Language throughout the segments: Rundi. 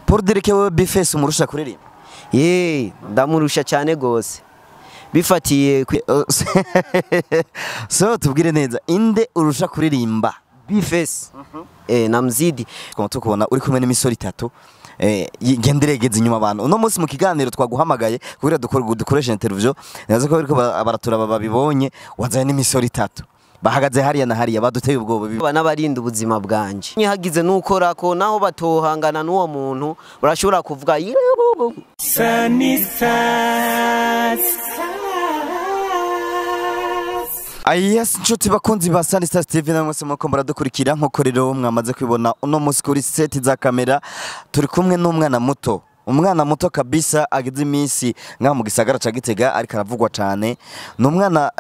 Pour dire que bifese umurusha kuririmba. Ndamurusha cyane gose. Bifatiye so tubwire neza inde urusha kuririmba bifese. Namzidi. Kuma tukubona uri kumwe n'imisoro itatu. Genderegeze inyuma abantu. Uno munsi mu kiganiro twaguhamagaye kugira dukoresha interview. Nazo ko bariko baratura babibonye wazanye n'imisoro itatu. Bahagaze hariya na hariya baduteye ubwoba bana barinda ubuzima bwanje. Nyihagize nukora ko naho batohangana n'uwo muntu urashobora kuvuga Sanistars. Yes, nshuti bakunzi ba Sanistars Tv namwe muko muradukurikira nko rero mwamaze kwibona uno munsi kuri set za kamera turi kumwe n'umwana muto. Umwana muto kabisa agize iminsi nka mu gisagara ca Gitega ariko aravugwa cyane. N'umwana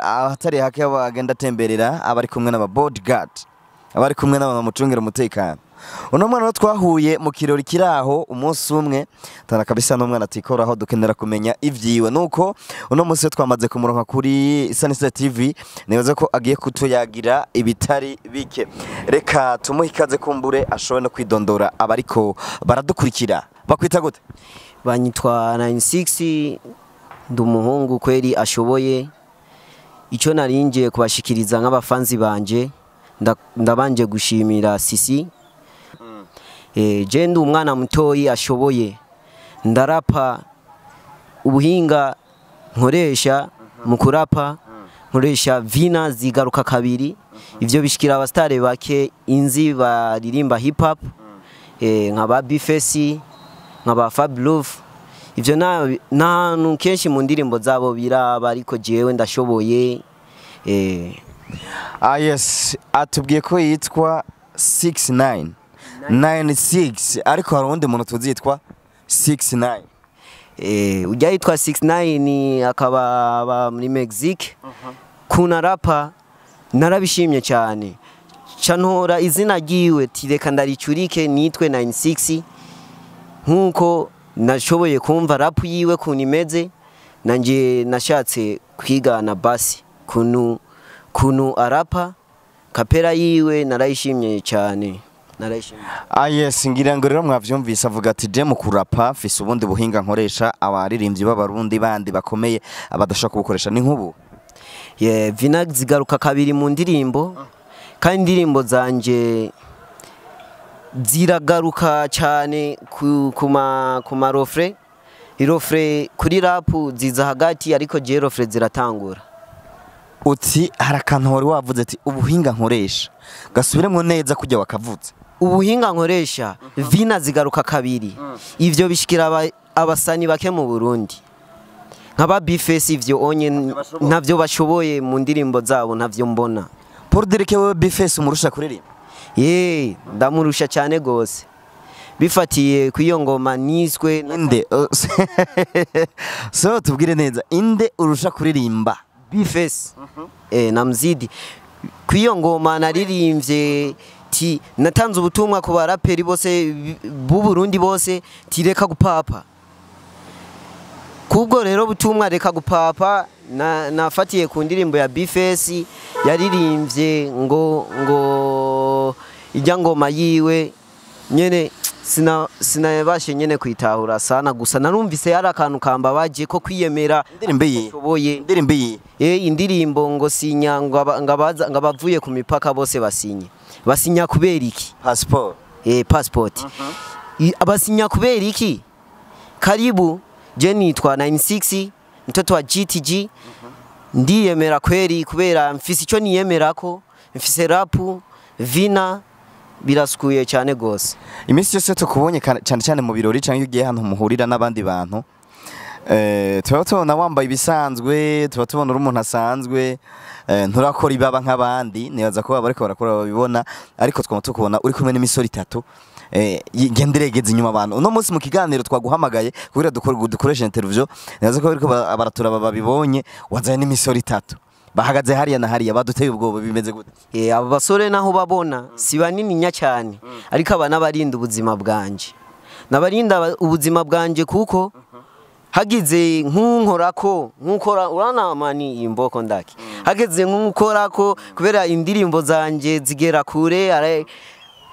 atari hake agenda temberera abari kumwe n'aba bodyguard. Abari kumwe n'abamucungera umutekano. Uno mwana twahuye mu kirori kiraho umunsi umwe tana kabisa n'umwana atikoraho dukenera kumenya ivyiwe nuko uno munsi twamaze kumuronka kuri Sanistars TV nibaza ko agiye kutuyagira ibitari bike. Reka tumuhikaze kumbure ashobora no kwidondora abariko baradukurikira. Bakwita gute? Banyitwa 96 ndumuhungu kweri ashoboye. Ico narinje kubashikiriza nk'abafanzi banje ndabanje gushimira Sisi. Je ndi umwana mutoyi ashoboye. Ndarapa ubuhinga nkoresha mu kurapa nkoresha vina zigaruka kabiri. Ivyo bishikira abastare bake inzi baririmba hip hop nkaba bifesi nkaba Fablove. Ivyo na kenshi mu ndirimbo zabo biraba ariko jewe ndashoboye. Yes, atubwiye ko yitwa 69 96 ariko hari undi muntu tuzitwa 69. Ujya yitwa 69 akaba muri Mexique. Kuna rapa narabishimye cyane. Cantora izina giwe tireka ndaricurike nitwe 96 nkuko nashoboye kumva rap yiwe kunimeze nanje nashatse kwigana basi kunu arapa kapera yiwe narayishimye cyane. Yes, ngira ngo rero mwavyumvise avuga ati je mu kurapa fise ubundi buhinga nkoresha abaririmbyi b'abarundi bandi bakomeye abadashaka gukoresha ni nkubu. Vina zigaruka kabiri mu ndirimbo kandi indirimbo zanje ziragaruka cyane kuma refrain. Refrain kuri rap ziza hagati ariko je refrain ziratangura. Uti harakantu wari wavuze ati ubuhinga nkoresha gasubiremo neza kujya wakavuze. Ubuhinga nkoresha vina zigaruka kabiri. Ivyo bishikira abasani bake mu Burundi. Nkaba bifese ivyo onye ntavyo bashoboye mu ndirimbo zabo ntavyo mbona. Pour dire que bifese umurusha kuririmba. Ndamurusha cyane gose. Bifatiye kwiyo ngoma niswe inde. So tubwire neza inde urusha kuririmba bifese. Namzidi. Kwiyo ngoma naririmbye ti natanze ubutumwa ku baraperi bose bu Burundi bose tireka gupapa. Kubwo rero butumwa reka gupapa nafatiye ku ndirimbo ya bifesi yaririmbye ngo ijya ngoma yiwe nyene sinabashe nyene kwitahura sana gusa narumvise yari akantu kambabaje ko kwiyemera indirimbo yi indirimbo ngo sinya ngabavuye ku mipaka bose basinya kubera iki passport abasinya kubera iki karibu je nitwa 96 mtoto wa GTG ndiyemera kweri kubera mfise ico niyemerako mfise rap vina birasukuye cyane gose. Imisi yose tukubonye cyane cyane mu birori cyangwa ugiye hano muhurira n'abandi bantu tuba tubona wambaye ibisanzwe tuba tubona umuntu asanzwe nturakora ibaba nk'abandi nibaza ko bariko barakora babibona ariko twama tukubona uri kumwe n'imisoro itatu genderegeze inyuma abantu. Uno munsi mu kiganiro twaguhamagaye kugira dukoresha interview nibaza ko bariko baratura babibonye wazanye n'imisoro itatu. Bahagaze hariya na hariya baduteye ubwoba bimeze gute? Abo basore naho babona si banini nya cyane ariko abana barinda ubuzima bwanje. Nabarinda ubuzima bwanje kuko hagize nkunkorako urana mani imboko ndaki. Hageze nkunkorako kubera indirimbo zanje zigera kure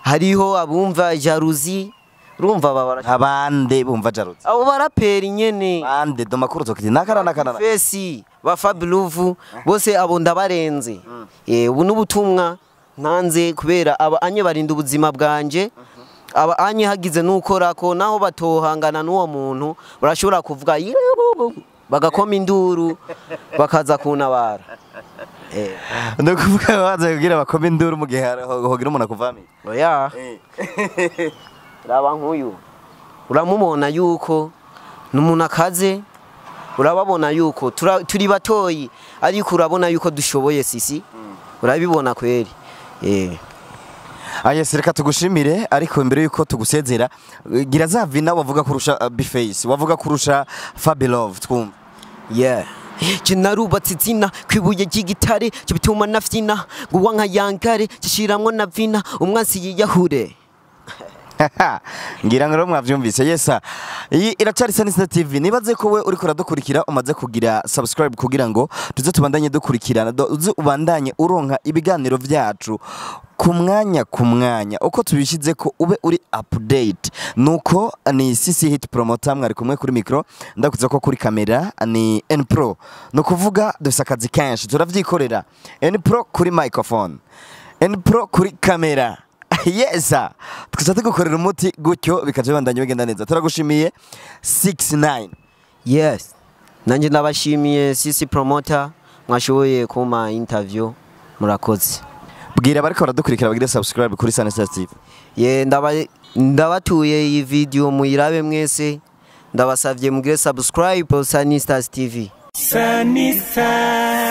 hariho abumva jalousie urumva baba abande bumva jarutse abo baraperi nyene bande do makuru zokiti nakarana Fesi ba Fabiluvu bose abo ndabarenze ubu n'ubutumwa ntanze kubera aba anye barinda ubuzima bwanje aba anye hagize nukorako naho batohangana n'uwo muntu barashobora kuvuga bagakoma induru bakaza kunabara no kuvuga baza kugira bakoma induru mu gihe hogira umuntu akuvamiye oya raba nkuyu uramubona yuko n'umuntu akaze urababona yuko turi batoyi ariko urabona yuko dushoboye sisi urabibona kweri Yes, reka tugushimire ariko imbere yuko tugusezera gira za vina wavuga kurusha Bface wavuga kurusha Fabilove twumva Kinarubatse izina kwibuye ry'igitare cyo bituma nafyina guwa nka yankare cishiramwo na vina umwansi yiyahure ngira ngo mwavyumvise yesa iyi iracari Sanistars TV nibaze ko we uri kuradukurikira umaze kugira subscribe kugira ngo tuze tubandanye dukurikirana uze ubandanye uronka ibiganiro vyacu ku mwanya uko tubishize ko ube uri update nuko ni CC Hit Promoter mwari kumwe kuri micro ndakuza ko kuri kamera ni N Pro no kuvuga dufise akazi kenshi turavyikorera N Pro kuri microphone N Pro kuri kamera yesa tukazate gukorera umuti gutyo bikaje bandanye bigenda neza turagushimiye 69 yes nanje ndabashimiye CC Promoter mwashoboye kuma interview murakoze bwira bariko baradukurikira bagire subscribe kuri Sanistars TV ndabatuye iyi video muyirabe mwese ndabasavye mugire subscribe Sanistars TV Sanistars